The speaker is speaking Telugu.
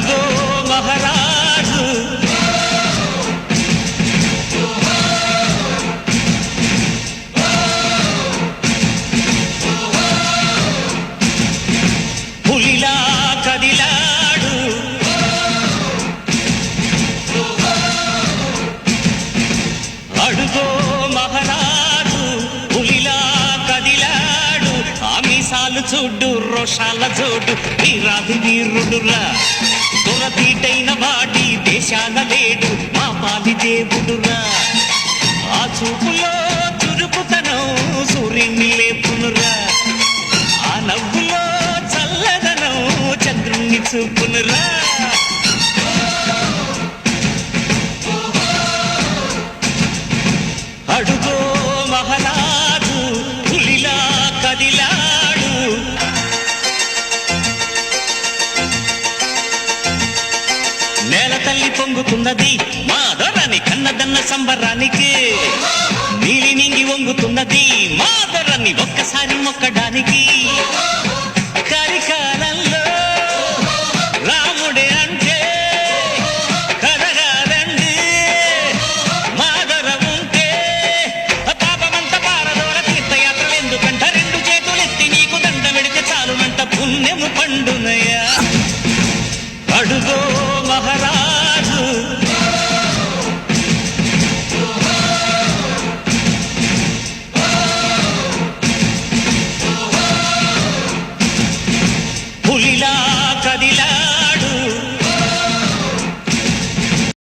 అడుగో మహారాజు పులిలా కదిలాడు అడుగో మహారాజు పులిలా కదిలాడు ఆమిసాలు చూడు రోషాల చూడు వీరాది వీరుడురా దొరతీటైన వాడి దేశాల లేడు మా పాలి దేవుడురా ఆ చూపులో చురుకుతనం సూర్యుని లేపునురా ఆ నవ్వులో చల్లదనం చంద్రుణ్ణి చూపునురా అడుగో మహారాజు పులిలా కదిలాడు నేల తల్లి పొంగుతున్నది మా దొరని కన్నదన్న సంబరానికి నీలి నింగి వంగుతున్నది మా దొరని ఒక్కసారి మొక్కడానికి